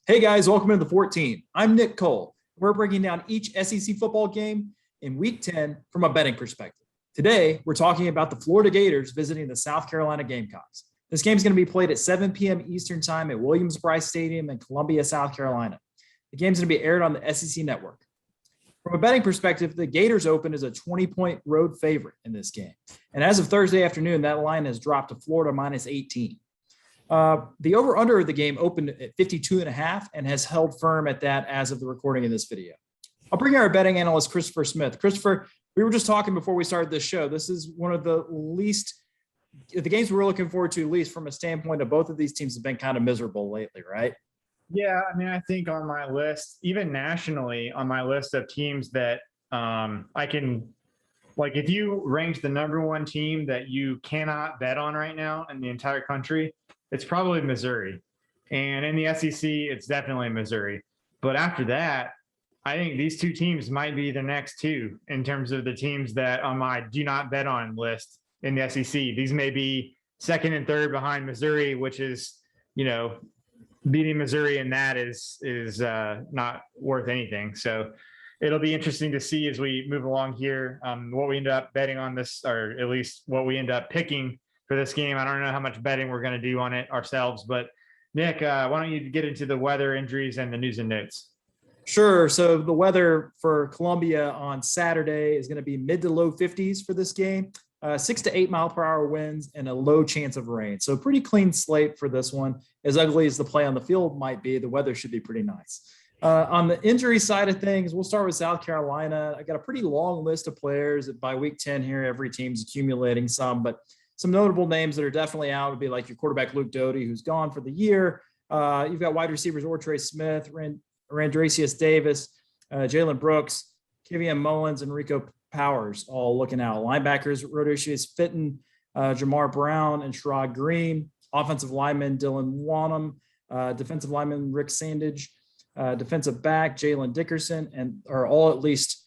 Hey guys, welcome to the 14. I'm Nick Cole. We're breaking down each SEC football game in week 10 from a betting perspective. Today, we're talking about the Florida Gators visiting the South Carolina Gamecocks. This game is going to be played at 7 p.m. Eastern Time at Williams-Brice Stadium in Columbia, South Carolina. The game is going to be aired on the SEC Network. From a betting perspective, the Gators open as a 20-point road favorite in this game. And as of Thursday afternoon, that line has dropped to Florida minus 18. The over-under of the game opened at 52.5 and has held firm at that as of the recording of this video. I'll bring our betting analyst, Christopher Smith. Christopher, we were just talking before we started this show. This is one of the games we're looking forward to, at least from a standpoint of both of these teams have been kind of miserable lately, right? Yeah, I mean, I think on my list, even nationally, on my list of teams that I can, like, if you rank the number one team that you cannot bet on right now in the entire country, it's probably Missouri. And in the SEC, it's definitely Missouri. But after that, I think these two teams might be the next two in terms of the teams that on my do not bet on list in the SEC. These may be second and third behind Missouri, which is, beating Missouri in that is not worth anything. So it'll be interesting to see as we move along here what we end up betting on this, or at least what we end up picking for this game. I don't know how much betting we're going to do on it ourselves, but Nick, why don't you get into the weather, injuries, and the news and notes? Sure. So the weather for Columbia on Saturday is going to be mid to low 50s for this game, 6 to 8 mile per hour winds, and a low chance of rain. So pretty clean slate for this one. As ugly as the play on the field might be, the weather should be pretty nice. On the injury side of things, we'll start with South Carolina. I got a pretty long list of players. By week 10 here, every team's accumulating some, but some notable names that are definitely out would be like your quarterback, Luke Doty, who's gone for the year. You've got wide receivers, Ortre Smith, Randracius Davis, Jalen Brooks, Kivian Mullins, and Rico Powers all looking out. Linebackers, Rhodesius Fitton, Jamar Brown, and Sherrod Green. Offensive lineman, Dylan Wanham. Defensive lineman, Rick Sandage. Defensive back, Jalen Dickerson, and are all at least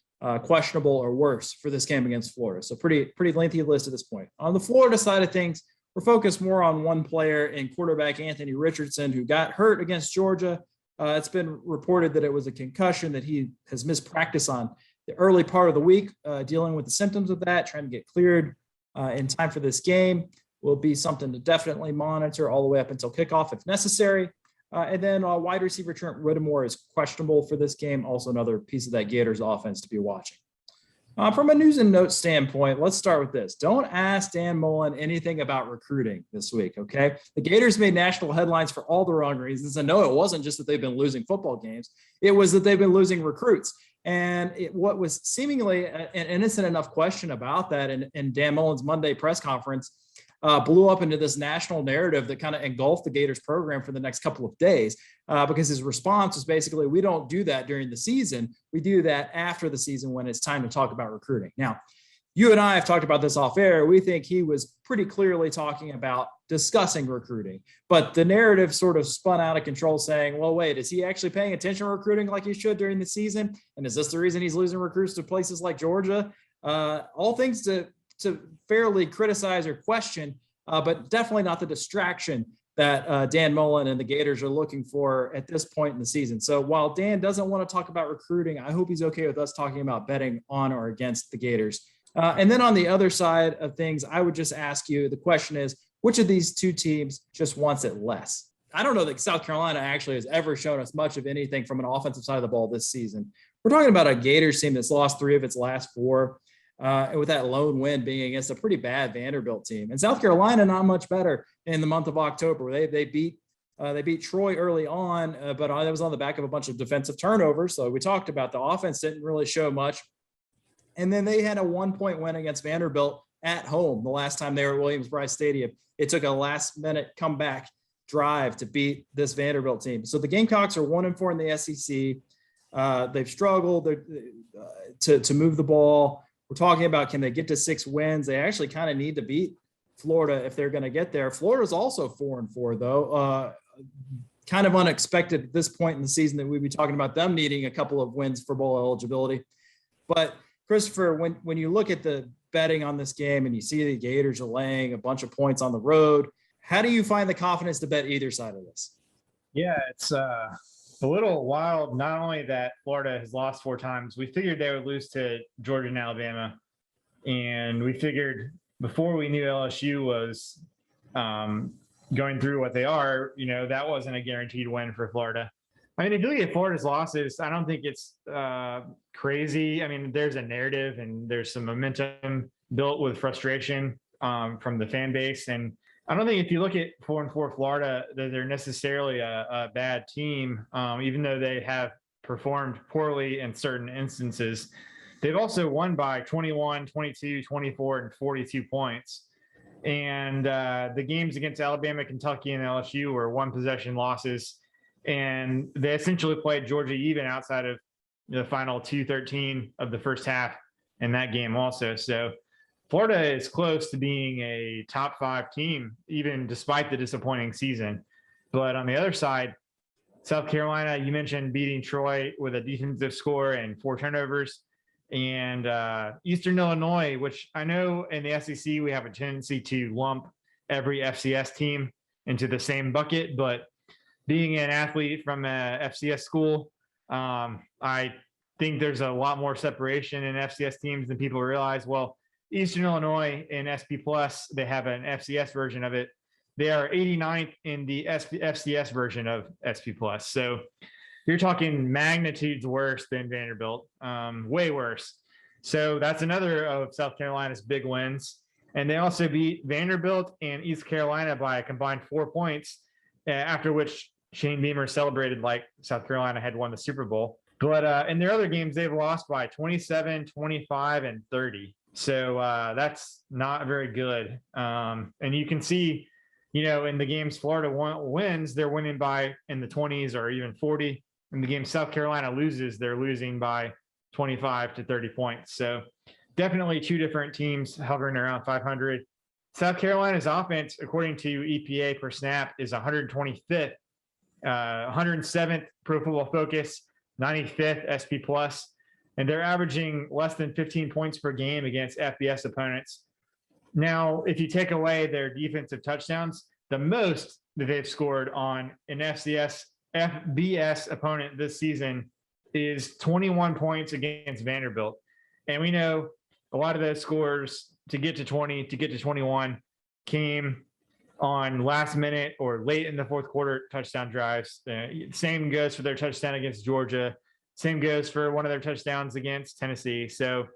questionable or worse for this game against Florida. So pretty lengthy list at this point. On the Florida side of things, we're focused more on one player in quarterback Anthony Richardson, who got hurt against Georgia. It's been reported that it was a concussion, that he has missed practice on the early part of the week, dealing with the symptoms of that, trying to get cleared in time for this game. Will be something to definitely monitor all the way up until kickoff if necessary. And then wide receiver Trent Whittemore is questionable for this game. Also another piece of that Gators offense to be watching. From a news and notes standpoint, let's start with this. Don't ask Dan Mullen anything about recruiting this week, okay? The Gators made national headlines for all the wrong reasons. And no, it wasn't just that they've been losing football games. It was that they've been losing recruits. And what was seemingly an innocent enough question about that in Dan Mullen's Monday press conference blew up into this national narrative that kind of engulfed the Gators program for the next couple of days because his response was basically, we don't do that during the season. We do that after the season when it's time to talk about recruiting. Now, you and I have talked about this off air. We think he was pretty clearly talking about discussing recruiting, but the narrative sort of spun out of control saying, well, wait, is he actually paying attention to recruiting like he should during the season? And is this the reason he's losing recruits to places like Georgia? All things to fairly criticize or question, but definitely not the distraction that Dan Mullen and the Gators are looking for at this point in the season. So while Dan doesn't want to talk about recruiting, I hope he's okay with us talking about betting on or against the Gators. And then on the other side of things, I would just ask you, the question is, which of these two teams just wants it less? I don't know that South Carolina actually has ever shown us much of anything from an offensive side of the ball this season. We're talking about a Gators team that's lost 3 of its last 4. And with that lone win being against a pretty bad Vanderbilt team. And South Carolina, not much better in the month of October. They beat Troy early on, but that was on the back of a bunch of defensive turnovers. So we talked about the offense didn't really show much. And then they had a 1-point win against Vanderbilt at home the last time they were at Williams-Brice Stadium. It took a last-minute comeback drive to beat this Vanderbilt team. So the Gamecocks are 1-4 in the SEC. They've struggled to move the ball. We're talking about, can they get to 6 wins? They actually kind of need to beat Florida if they're going to get there. Florida's also 4-4, though. Kind of unexpected at this point in the season that we'd be talking about them needing a couple of wins for bowl eligibility. But Christopher, when you look at the betting on this game and you see the Gators are laying a bunch of points on the road, how do you find the confidence to bet either side of this? Yeah, it's A little wild, not only that Florida has lost 4 times, we figured they would lose to Georgia and Alabama. And we figured before we knew LSU was going through what they are, that wasn't a guaranteed win for Florida. I mean, if you look at Florida's losses, I don't think it's crazy. I mean, there's a narrative and there's some momentum built with frustration from the fan base. And I don't think if you look at 4-4 Florida, that they're necessarily a bad team, even though they have performed poorly in certain instances. They've also won by 21, 22, 24, and 42 points. And the games against Alabama, Kentucky, and LSU were 1-possession losses. And they essentially played Georgia even outside of the final 2:13 of the first half in that game also. So Florida is close to being a top 5 team, even despite the disappointing season. But on the other side, South Carolina, you mentioned beating Troy with a defensive score and 4 turnovers. And Eastern Illinois, which I know in the SEC, we have a tendency to lump every FCS team into the same bucket. But being an athlete from a FCS school, I think there's a lot more separation in FCS teams than people realize. Well, Eastern Illinois in SP Plus, they have an FCS version of it. They are 89th in the FCS version of SP Plus. So you're talking magnitudes worse than Vanderbilt, way worse. So that's another of South Carolina's big wins. And they also beat Vanderbilt and East Carolina by a combined 4 points, after which Shane Beamer celebrated like South Carolina had won the Super Bowl. But in their other games, they've lost by 27, 25, and 30. So that's not very good. And you can see, in the games Florida wins, they're winning by in the 20s or even 40. In the game South Carolina loses, they're losing by 25 to 30 points. So definitely 2 different teams hovering around 500. South Carolina's offense, according to EPA per snap, is 125th, 107th Pro Football Focus, 95th SP Plus, and they're averaging less than 15 points per game against FBS opponents. Now, if you take away their defensive touchdowns, the most that they've scored on an FBS opponent this season is 21 points against Vanderbilt. And we know a lot of those scores to get to 20, to get to 21 came on last minute or late in the fourth quarter touchdown drives. Same goes for their touchdown against Georgia. Same goes for one of their touchdowns against Tennessee. So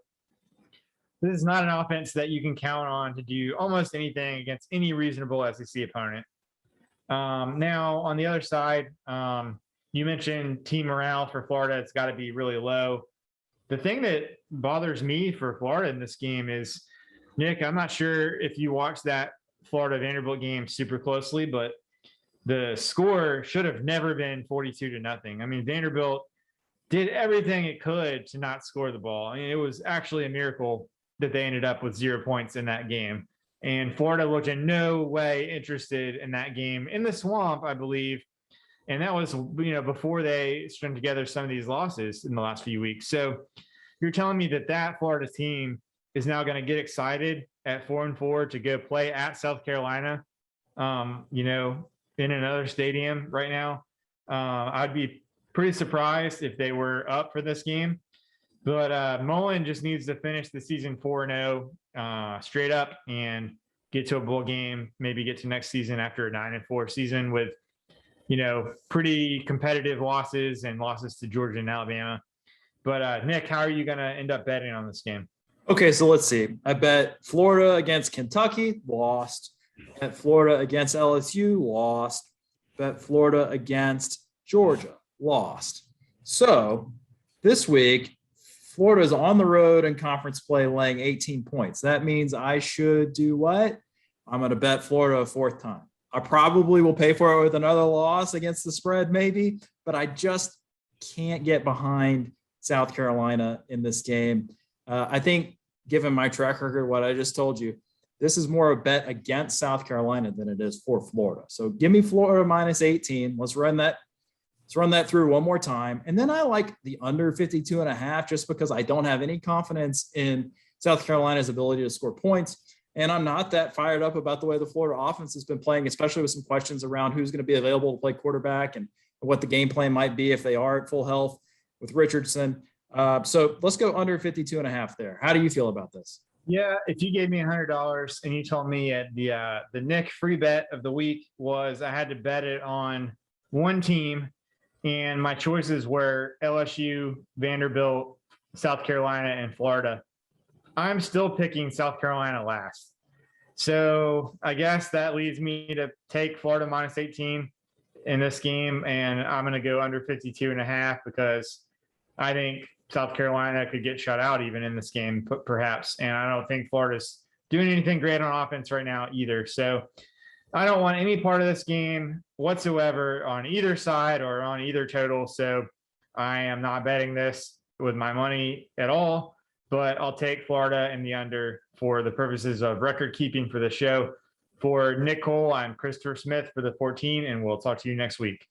this is not an offense that you can count on to do almost anything against any reasonable SEC opponent. Now, on the other side, you mentioned team morale for Florida. It's got to be really low. The thing that bothers me for Florida in this game is, Nick, I'm not sure if you watched that Florida Vanderbilt game super closely, but the score should have never been 42-0. I mean, Vanderbilt did everything it could to not score the ball. I mean, it was actually a miracle that they ended up with 0 points in that game. And Florida looked in no way interested in that game in the Swamp, I believe. And that was, before they strung together some of these losses in the last few weeks. So you're telling me that Florida team is now going to get excited at 4-4 to go play at South Carolina, in another stadium right now. I'd be pretty surprised if they were up for this game. But Mullen just needs to finish the season 4-0 straight up and get to a bowl game, maybe get to next season after a 9-4 season with, pretty competitive losses and losses to Georgia and Alabama. But Nick, how are you going to end up betting on this game? Okay, so let's see. I bet Florida against Kentucky, lost. Bet Florida against LSU, lost. Bet Florida against Georgia, lost. So this week, Florida is on the road in conference play laying 18 points. That means I should do what? I'm going to bet Florida a 4th time. I probably will pay for it with another loss against the spread maybe, but I just can't get behind South Carolina in this game. I think given my track record, what I just told you, this is more a bet against South Carolina than it is for Florida. So give me Florida minus 18. Let's run that through one more time. And then I like the under 52.5 just because I don't have any confidence in South Carolina's ability to score points. And I'm not that fired up about the way the Florida offense has been playing, especially with some questions around who's going to be available to play quarterback and what the game plan might be if they are at full health with Richardson. So let's go under 52.5 there. How do you feel about this? Yeah, if you gave me $100 and you told me at the Nick free bet of the week was I had to bet it on one team, and my choices were LSU, Vanderbilt, South Carolina, and Florida, I'm still picking South Carolina last. So I guess that leads me to take Florida minus 18 in this game, and I'm going to go under 52.5 because I think South Carolina could get shut out even in this game, perhaps. And I don't think Florida's doing anything great on offense right now either. So I don't want any part of this game whatsoever on either side or on either total. So I am not betting this with my money at all, but I'll take Florida and the under for the purposes of record keeping for the show. For Nick Cole, I'm Christopher Smith for the 14, and we'll talk to you next week.